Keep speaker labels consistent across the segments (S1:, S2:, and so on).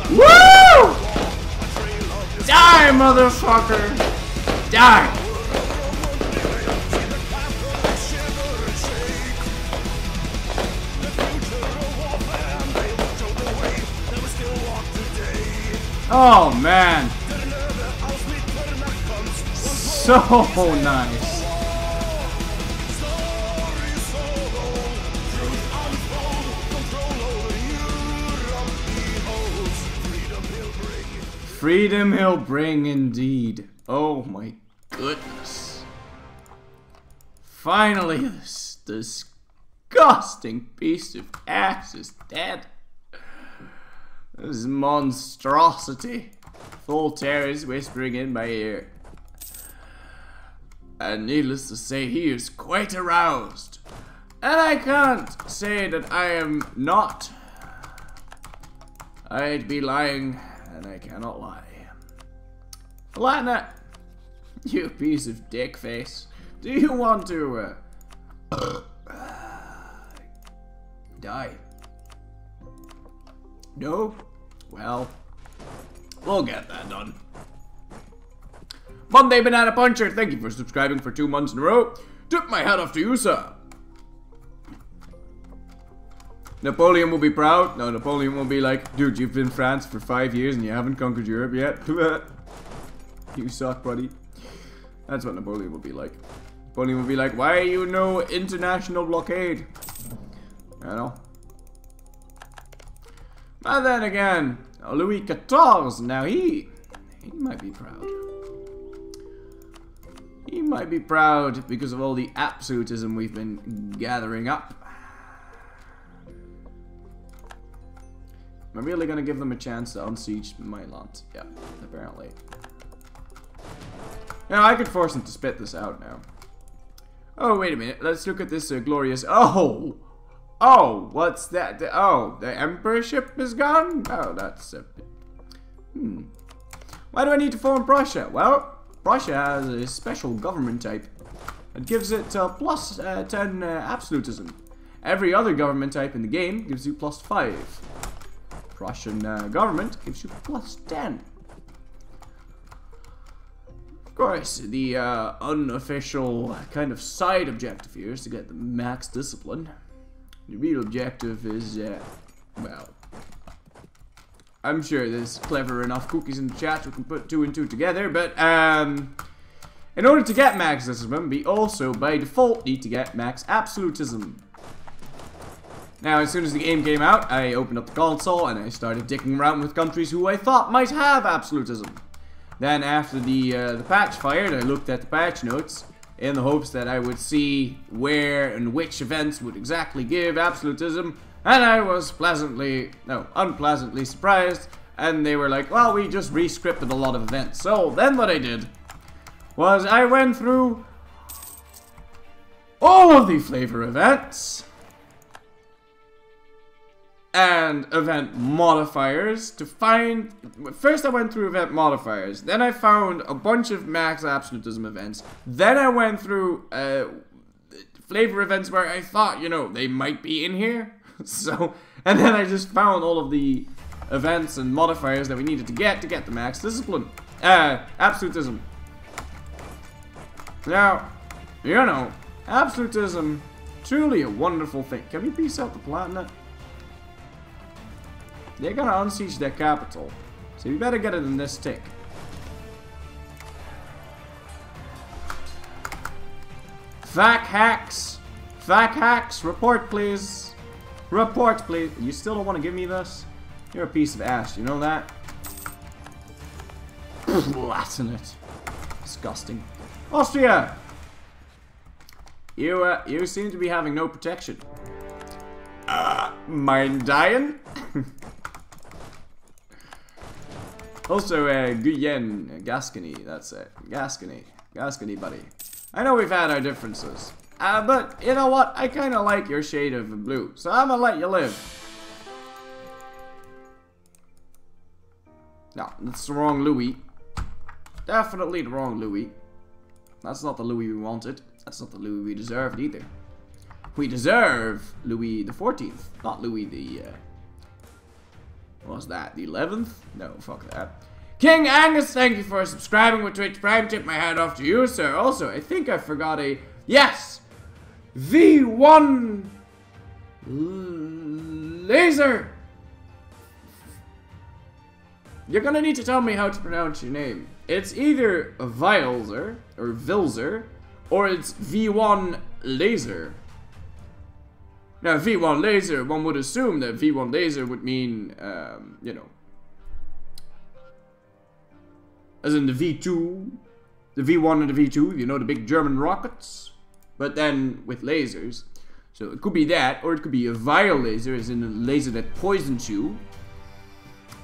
S1: Woo! Die, motherfucker! Die! Oh man! So nice! Freedom he'll bring indeed. Oh my goodness. Finally, this disgusting piece of ass is dead. This monstrosity. Voltaire is whispering in my ear. And needless to say, he is quite aroused. And I can't say that I am not. I'd be lying, and I cannot lie. Flatnet, you piece of dick face. Do you want to, die? No? Well, we'll get that done. Monday Banana Puncher, thank you for subscribing for 2 months in a row. Tip my hat off to you, sir. Napoleon will be proud. No, Napoleon will be like, dude, you've been in France for 5 years and you haven't conquered Europe yet. You suck, buddy. That's what Napoleon will be like. Napoleon will be like, why are you no international blockade? I know. But then again, Louis XIV, now he might be proud. He might be proud because of all the absolutism we've been gathering up. Am I really gonna give them a chance to unsiege my land? Yeah, apparently. Now I could force them to spit this out now. Oh, wait a minute. Let's look at this glorious... Oh! Oh, what's that? Oh, the emperorship is gone? Oh, that's a bit... Why do I need to form Prussia? Well, Prussia has a special government type. It gives it plus 10 absolutism. Every other government type in the game gives you plus 5. Prussian government gives you plus 10. Of course, the unofficial kind of side objective here is to get the max discipline. The real objective is, well, I'm sure there's clever enough cookies in the chat who can put 2 and 2 together, but in order to get max discipline, we also by default need to get max absolutism. Now, as soon as the game came out, I opened up the console and I started dicking around with countries who I thought might have absolutism. Then, after the patch fired, I looked at the patch notes in the hopes that I would see where and which events would exactly give absolutism, and I was unpleasantly surprised, and they were like, well, we just re-scripted a lot of events. So, then what I did was I went through all of the flavor events and event modifiers to find... First I went through event modifiers, then I found a bunch of max absolutism events, then I went through flavor events where I thought, you know, they might be in here. So, and then I just found all of the events and modifiers that we needed to get the max discipline. Absolutism. Now, you know, absolutism, truly a wonderful thing. Can we peace out the planet? They're gonna unsiege their capital, so we better get it in this tick. Fact hacks, report please. Report please. You still don't want to give me this? You're a piece of ass, you know that? Blasting it. Disgusting. Austria! You seem to be having no protection. Mine dying? Also, Guyenne, Gascony, that's it. Gascony, buddy. I know we've had our differences, but you know what? I kind of like your shade of blue, so I'm gonna let you live. No, that's the wrong Louis. Definitely the wrong Louis. That's not the Louis we wanted. That's not the Louis we deserved either. We deserve Louis the 14th, not Louis the... What was that? The 11th? No, fuck that. King Angus, thank you for subscribing with Twitch Prime. Tip my hat off to you, sir. Also, I think I forgot a... Yes! V1... Laser! You're gonna need to tell me how to pronounce your name. It's either Vilzer, or Vilzer, or it's V1 Laser. Now, V1 Laser, one would assume that V1 Laser would mean, you know, as in the V2, the V1 and the V2, you know, the big German rockets, but then with lasers. So it could be that, or it could be a vile laser, as in a laser that poisons you.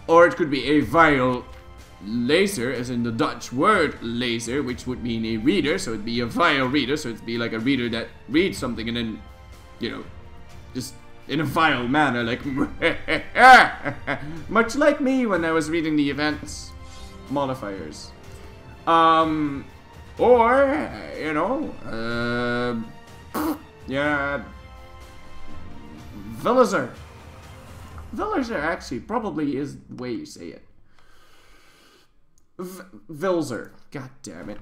S1: Or it could be a vile laser, as in the Dutch word laser, which would mean a reader, so it'd be a vile reader, so it'd be like a reader that reads something and then, you know, just in a vile manner, like, much like me when I was reading the events modifiers. Or, you know, yeah, Villager. Villager actually probably is the way you say it. Vilzer. God damn it.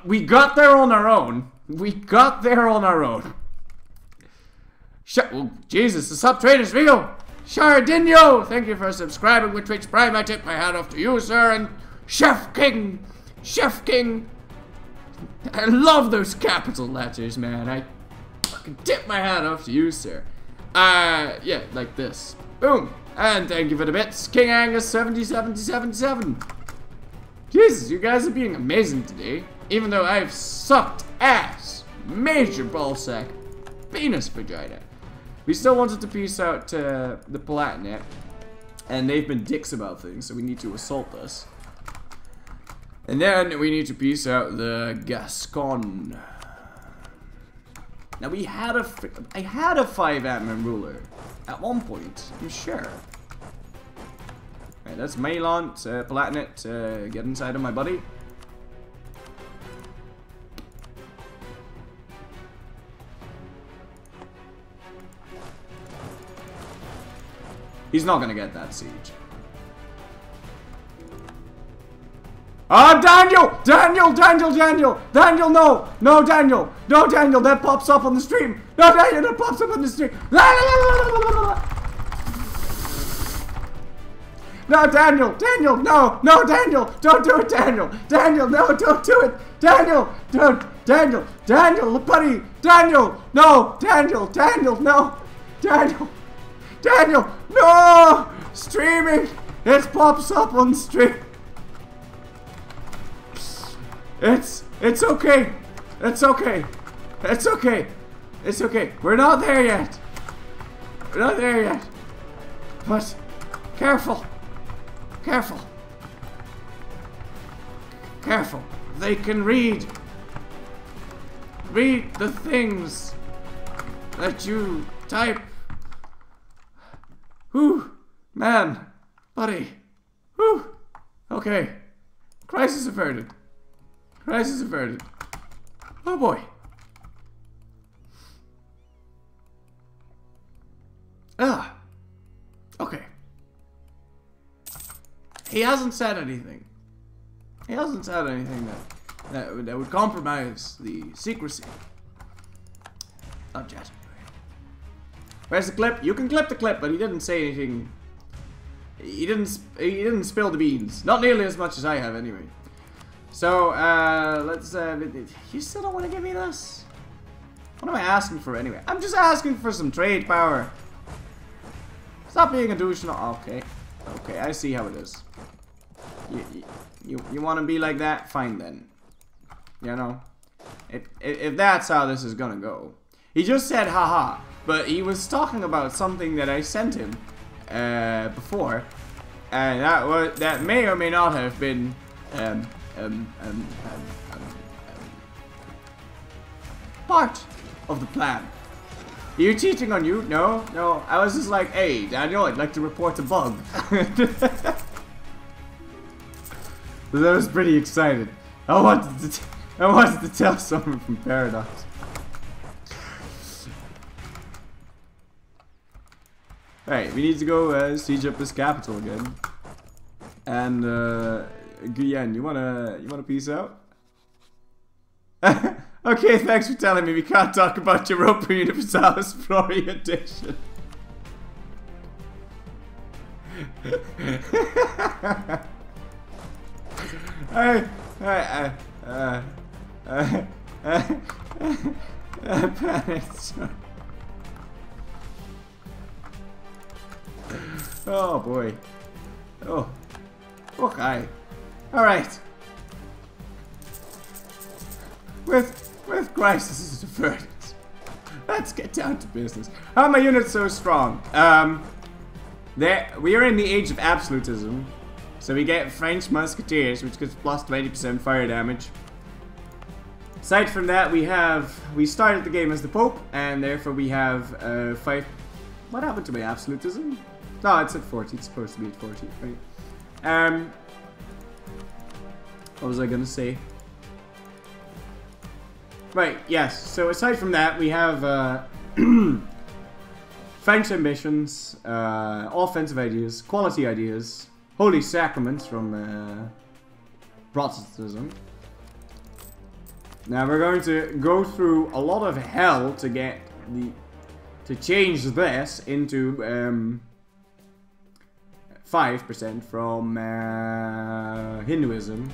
S1: We got there on our own. We got there on our own. Oh, Jesus, the sub trade is real. Shardinho, thank you for subscribing with Twitch Prime. I tip my hat off to you, sir. And Chef King. Chef King. I love those capital letters, man. I fucking tip my hat off to you, sir. Yeah, like this. Boom. And thank you for the bits. King Angus 707777. Jesus, you guys are being amazing today. Even though I've sucked ass. Major ballsack. Penis vagina. We still wanted to piece out the Palatinate. And they've been dicks about things, so we need to assault us. And then we need to piece out the Gascon. Now I had a 5 admin ruler at one point, I'm sure. Alright, that's Maelont, Palatinate, get inside of my buddy. He's not gonna get that siege. Ah, Daniel! Daniel, no! No, Daniel! No, Daniel, that pops up on the stream! No, Daniel, that pops up on the stream! No, Daniel! No! No, Daniel! Don't do it, Daniel! Daniel, no, don't do it! Daniel! Don't! Daniel, buddy! Daniel! No! Daniel, no! Daniel, no! Streaming! It pops up on stream! It's okay. It's okay. We're not there yet. But careful. They can read the things that you type. Whew, man, buddy. Whew. Okay. Crisis averted. Oh boy. Okay. He hasn't said anything. That would compromise the secrecy of Jasmine. Where's the clip? You can clip the clip, but he didn't say anything. He didn't spill the beans. Not nearly as much as I have, anyway. So, let's, you still don't want to give me this? What am I asking for anyway? I'm just asking for some trade power. Stop being a douche. Okay, I see how it is. You want to be like that? Fine then. You know? If that's how this is gonna go. He just said haha, but he was talking about something that I sent him, before. And that may or may not have been, part of the plan. Are you cheating on you? No. I was just like, hey, Daniel, I'd like to report a bug. I was pretty excited. I wanted to tell someone from Paradox. Right, we need to go siege up this capital again. And Guyenne, you wanna peace out? Okay, thanks for telling me we can't talk about Europa Universalis Flori edition. Panicked. Oh boy. Oh. Okay. Alright. With crisis averted, let's get down to business. How are my units so strong? We are in the age of absolutism. So we get French musketeers, which gives plus 20% fire damage. Aside from that, we started the game as the Pope, and therefore we have 5. What happened to my absolutism? No, it's at 40. It's supposed to be at 40, right? What was I gonna say? Right, yes. So aside from that, we have French ambitions, offensive ideas, quality ideas, holy sacraments from Protestantism. Now we're going to go through a lot of hell to get to change this into 5% from Hinduism.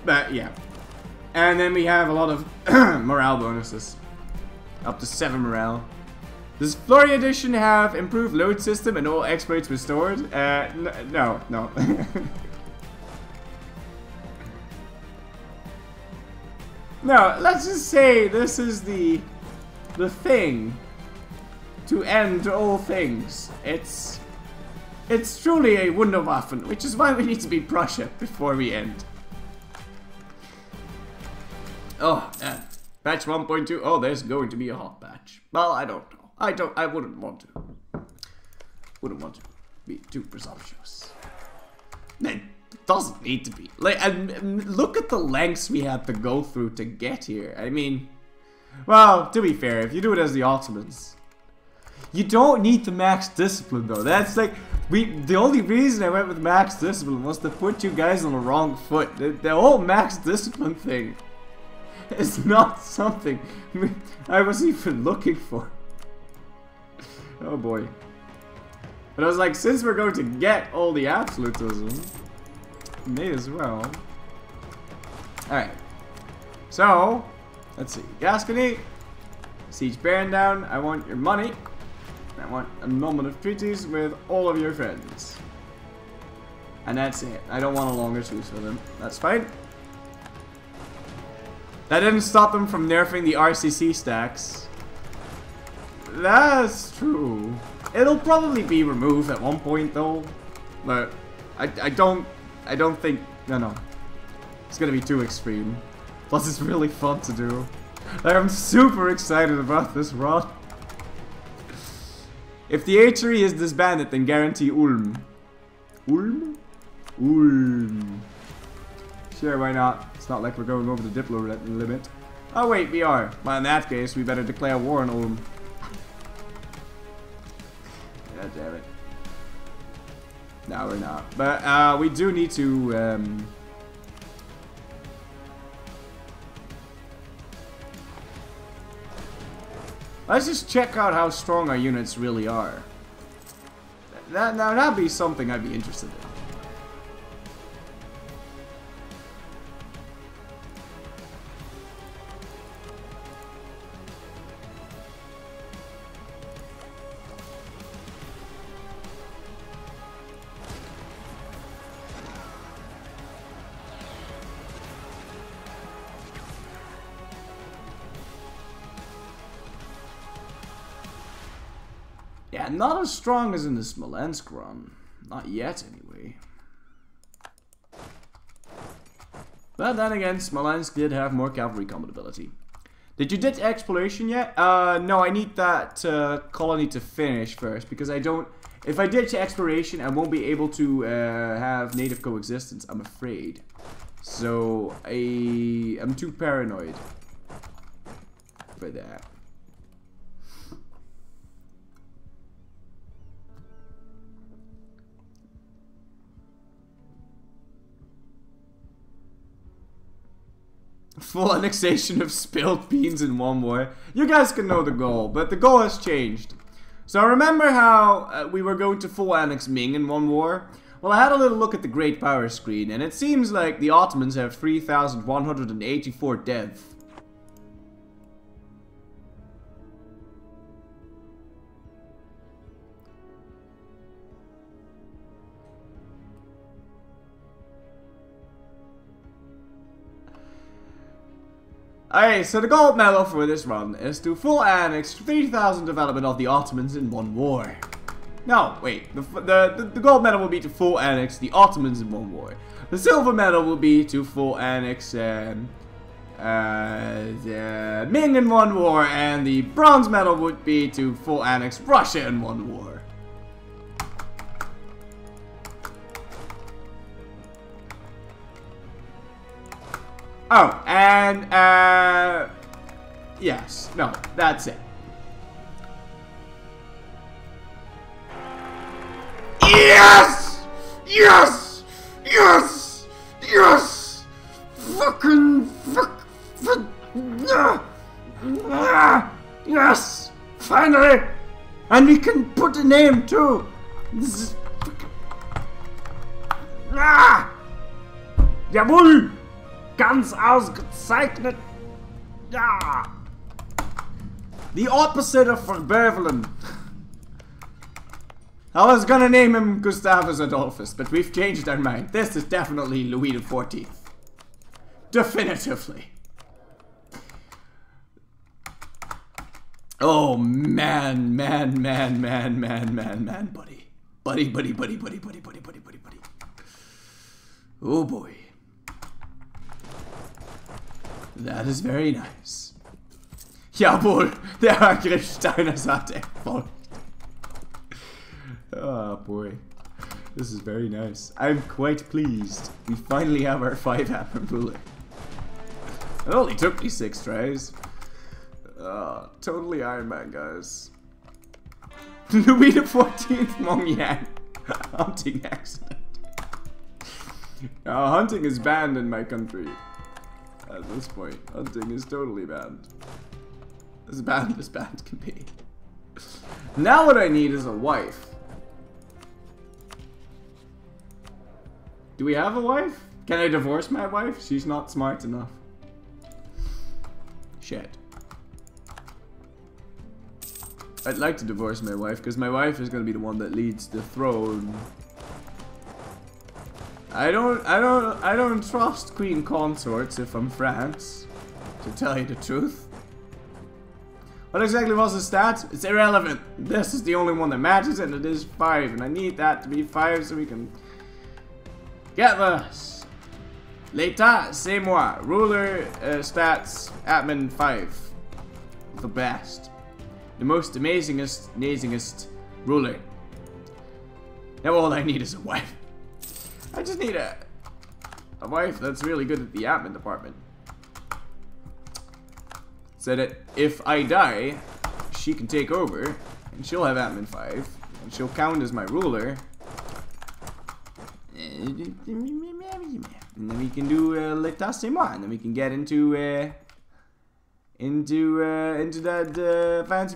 S1: But yeah. And then we have a lot of morale bonuses. Up to 7 morale. Does Flori Edition have improved load system and all exploits restored? No. No, let's just say this is the thing to end all things. It's truly a Wunderwaffen, which is why we need to be Prussia before we end. Oh, patch 1.2. Oh, there's going to be a hot patch. Well, I don't know. I wouldn't want to. Wouldn't want to be too presumptuous. It doesn't need to be. Like, and look at the lengths we had to go through to get here. I mean, well, to be fair, if you do it as the Ottomans, you don't need the max discipline though. That's like the only reason I went with max discipline was to put you guys on the wrong foot. The whole max discipline thing is not something I was even looking for. Oh boy. But I was like, since we're going to get all the absolutism, may as well. Alright. So, let's see. Gascony. Siege Baron down. I want your money. I want annulment of treaties with all of your friends. And that's it. I don't want a longer truce with them. That's fine. That didn't stop them from nerfing the RCC stacks. That's true. It'll probably be removed at one point though, but I don't think no. It's gonna be too extreme. Plus, it's really fun to do. Like, I'm super excited about this run. If the archery is disbanded, then guarantee Ulm. Ulm? Ulm. Sure, why not? It's not like we're going over the Diplo limit. Oh wait, we are. Well, in that case, we better declare war on Ulm. God damn it. No, we're not. But we do need to let's just check out how strong our units really are. That'd be something I'd be interested in. Yeah, not as strong as in the Smolensk run. Not yet, anyway. But then again, Smolensk did have more cavalry combat ability. Did you ditch exploration yet? No, I need that colony to finish first, because I don't... If I ditch exploration, I won't be able to have native coexistence, I'm afraid. So, I'm too paranoid. for that. Full annexation of spilled beans in one war. You guys can know the goal, but the goal has changed. So remember how we were going to full annex Ming in one war? Well, I had a little look at the Great Power screen, and it seems like the Ottomans have 3,184 dev. Alright, so the gold medal for this run is to full annex 3,000 development of the Ottomans in one war. No, wait, the gold medal will be to full annex the Ottomans in one war. The silver medal will be to full annex the Ming in one war, and the bronze medal would be to full annex Russia in one war. Oh, and, yes, no, that's it. Yes! Yes! Yes! Yes! Yes! Finally! And we can put a name too! This is... Jawohl! Ganz ausgezeichnet. Ja. The opposite of verbevelen. I was gonna name him Gustavus Adolphus, but we've changed our mind. This is definitely Louis XIV. Definitively. Oh man, buddy. Buddy. Oh boy. That is very nice. Jawohl, der Angriff Steiners hat erfolgt. Oh boy. This is very nice. I'm quite pleased. We finally have our 5-hammer ruler. It only took me 6 tries. Totally Iron Man, guys. Louis XIV Mongyang. Hunting accident. Hunting is banned in my country. At this point, hunting is totally banned. As bad as bad can be. Now what I need is a wife. Do we have a wife? Can I divorce my wife? She's not smart enough. Shit. I'd like to divorce my wife, because my wife is going to be the one that leads the throne. I don't trust queen consorts if I'm France, to tell you the truth. What exactly was the stat? It's irrelevant. This is the only one that matters, and it is 5, and I need that to be 5 so we can get this. L'état, c'est moi. Ruler, stats, admin 5. The best. The most amazingest ruler. Now all I need is a wife. I just need a wife that's really good at the admin department. So that if I die, she can take over, and she'll have admin 5, and she'll count as my ruler. And then we can do l'état c'est moi, and then we can get into that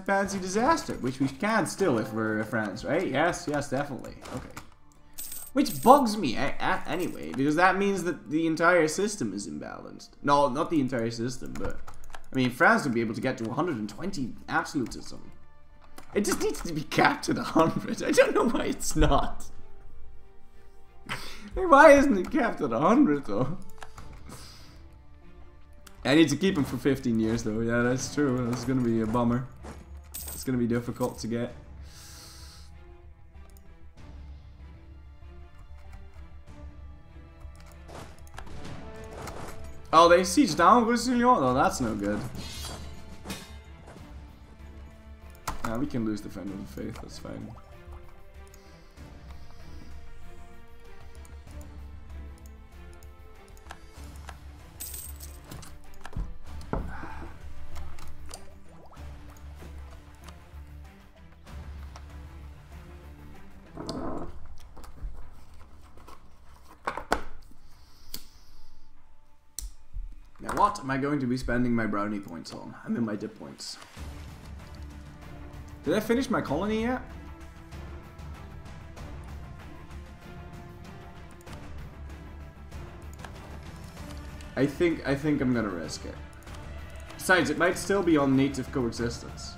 S1: fancy disaster, which we can still if we're France, right? Yes, definitely. Okay. Which bugs me anyway, because that means that the entire system is imbalanced. No, not the entire system, but I mean, France would be able to get to 120 absolutism. It just needs to be capped at 100. I don't know why it's not. Why isn't it capped at 100 though? I need to keep him for 15 years though. Yeah, that's true. That's gonna be a bummer. It's gonna be difficult to get. Oh, they siege down Roussillon? Oh, that's no good. Nah, we can lose Defender of the Faith, that's fine. what am I going to be spending my brownie points on? I'm in my dip points. Did I finish my colony yet? I think I'm gonna risk it. Besides, it might still be on native coexistence.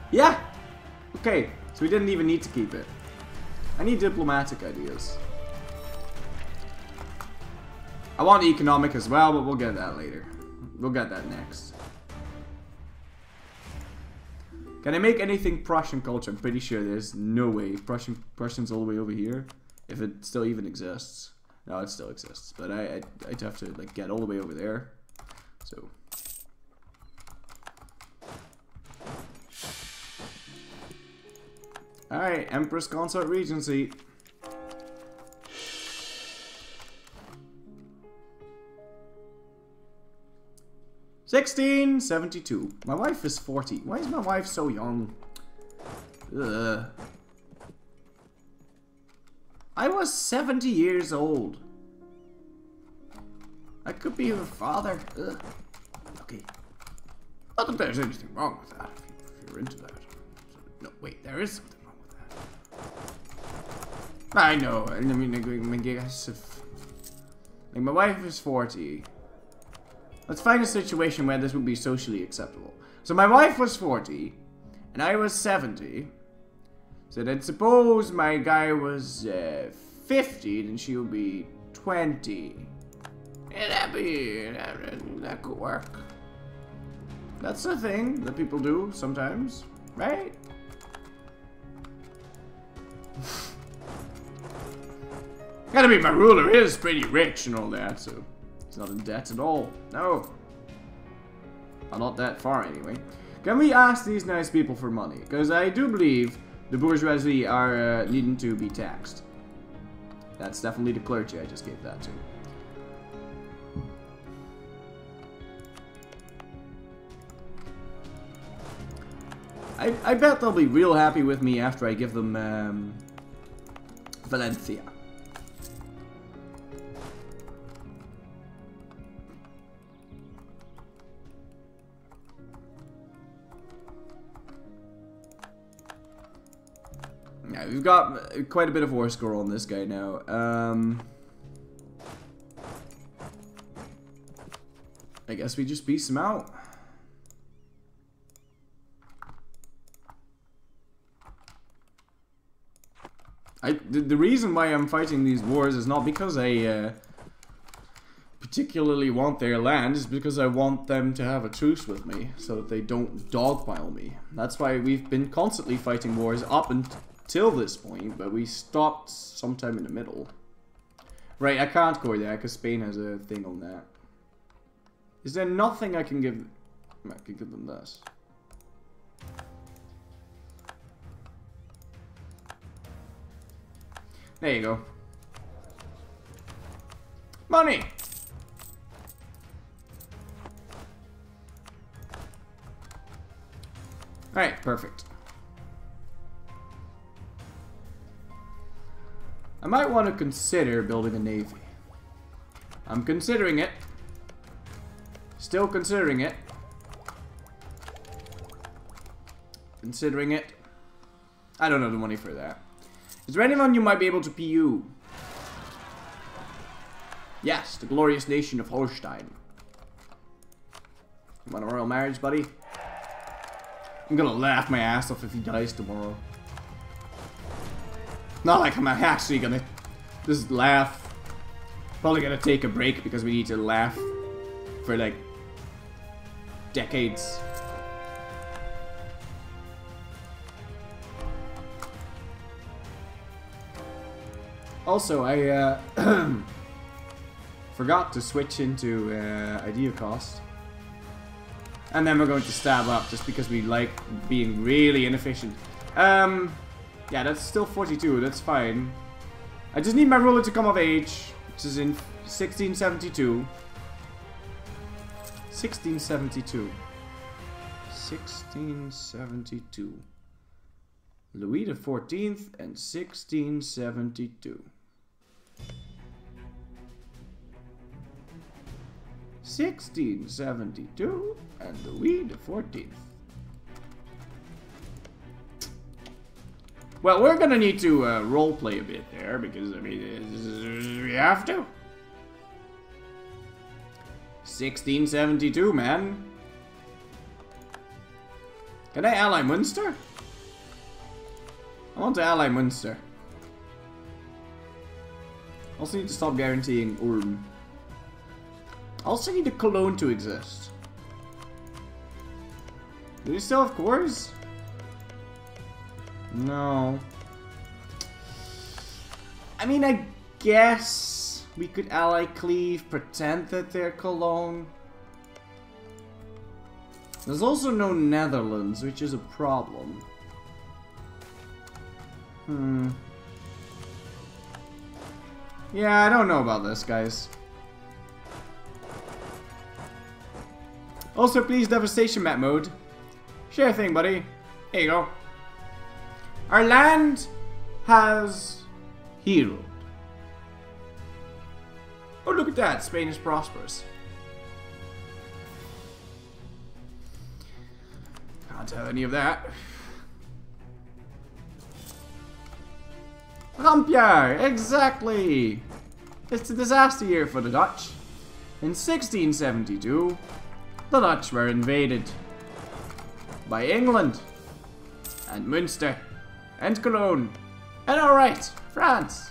S1: Yeah! Okay, so we didn't even need to keep it. I need diplomatic ideas. I want economic as well, but we'll get that later. We'll get that next. Can I make anything Prussian culture? I'm pretty sure there's no way. Prussian's all the way over here. If it still even exists. No, it still exists. But I'd have to like get all the way over there. So. Alright, Empress Consort Regency. $16.72. My wife is 40. Why is my wife so young? Ugh. I was 70 years old. I could be her father. Ugh. Okay. Not that there's anything wrong with that, if you're into that. No, wait, there is something wrong with that. I know. I mean, I guess if... Like, my wife is 40. Let's find a situation where this would be socially acceptable. So my wife was 40, and I was 70. So then suppose my guy was 50, then she would be 20. And that could work. That's the thing that people do sometimes, right? Gotta be, my ruler is pretty rich and all that, so he's not in debt at all. No. Well, not that far anyway. Can we ask these nice people for money? Because I do believe the bourgeoisie are needing to be taxed. That's definitely the clergy I just gave that to. I bet they'll be real happy with me after I give them Valencia. Yeah, we've got quite a bit of war score on this guy now. I guess we just beast him out. The reason why I'm fighting these wars is not because I particularly want their land, it's because I want them to have a truce with me, so that they don't dogpile me. That's why we've been constantly fighting wars up until this point, but we stopped sometime in the middle. Right, I can't go there, because Spain has a thing on that. Is there nothing I can give... I can give them this. There you go. Money! Alright, perfect. I might want to consider building a navy. I'm considering it. Still considering it. Considering it. I don't have the money for that. Is there anyone you might be able to PU? Yes, the glorious nation of Holstein. You want a royal marriage, buddy? I'm gonna laugh my ass off if he dies tomorrow. Not like I'm actually gonna just laugh. Probably gonna take a break because we need to laugh for like decades. Also, I forgot to switch into idea cost. And then we're going to stab up just because we like being really inefficient. Yeah, that's still 42, that's fine. I just need my ruler to come of age, which is in 1672. 1672. 1672. Louis the 14th and 1672. 1672 and Louis the 14th. Well, we're gonna need to roleplay a bit there because I mean we have to. 1672, man. Can I ally Munster? I want to ally Munster. Also need to stop guaranteeing Ulm. Also need a Cologne to exist. Do we still have cores? No. I mean, I guess we could ally Cleve, pretend that they're Cologne. There's also no Netherlands, which is a problem. Yeah, I don't know about this, guys. Also, please, devastation map mode. Sure thing, buddy. Here you go. Our land has healed. Oh, look at that. Spain is prosperous. Can't have any of that. Rampjaar, exactly. It's a disaster year for the Dutch. In 1672, the Dutch were invaded by England and Munster and Cologne and alright, France.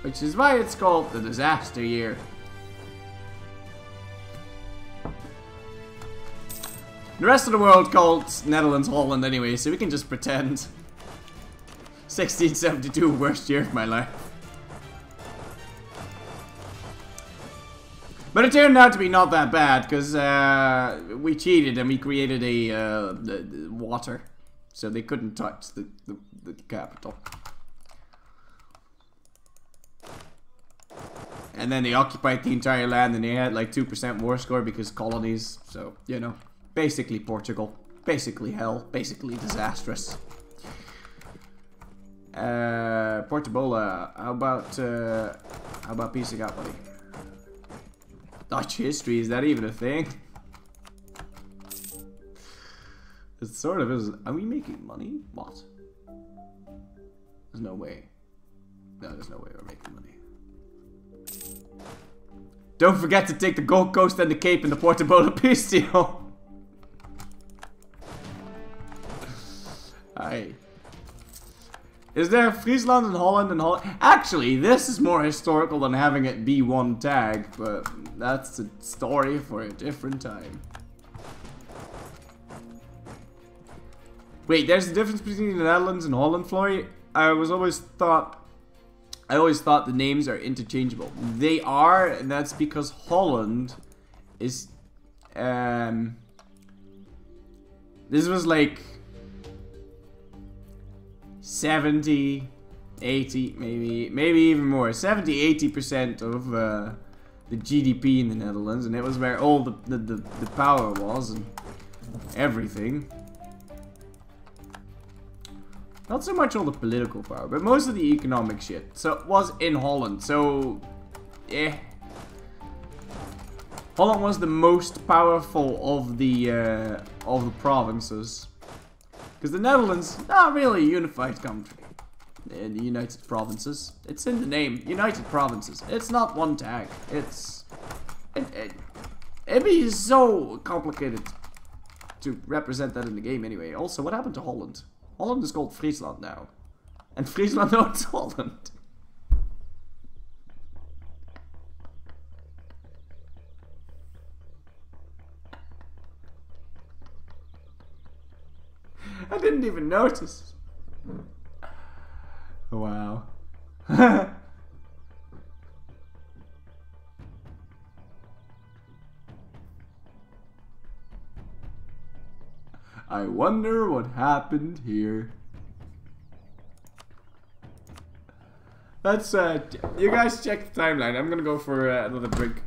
S1: Which is why it's called the disaster year. The rest of the world called Netherlands Holland anyway, so we can just pretend. 1672, worst year of my life. But it turned out to be not that bad, because we cheated and we created a water. So they couldn't touch the capital. And then they occupied the entire land and they had like 2% war score because colonies. So, you know, basically Portugal. Basically hell. Basically disastrous. Portabola, how about piecing out, buddy? Dutch history, is that even a thing? It sort of is. Are we making money? What? There's no way. No, there's no way we're making money. Don't forget to take the Gold Coast and the Cape and the Portabola peace deal. Aye. Is there Friesland and Holland and Holland? Actually, this is more historical than having it be one tag, but that's a story for a different time. Wait, there's a difference between the Netherlands and Holland, Florry? I always thought the names are interchangeable. They are, and that's because Holland is this was like 70, 80, maybe even more. 70, 80% of the GDP in the Netherlands, and it was where all the power was and everything. Not so much all the political power, but most of the economic shit. So it was in Holland. So, Holland was the most powerful of the provinces. Because the Netherlands, not really a unified country. The United Provinces. It's in the name, United Provinces. It's not one tag. It'd be so complicated to represent that in the game anyway. Also, what happened to Holland? Holland is called Friesland now. And Friesland owns Holland. I didn't even notice. Wow. I wonder what happened here. Let's, you guys check the timeline. I'm gonna go for another drink.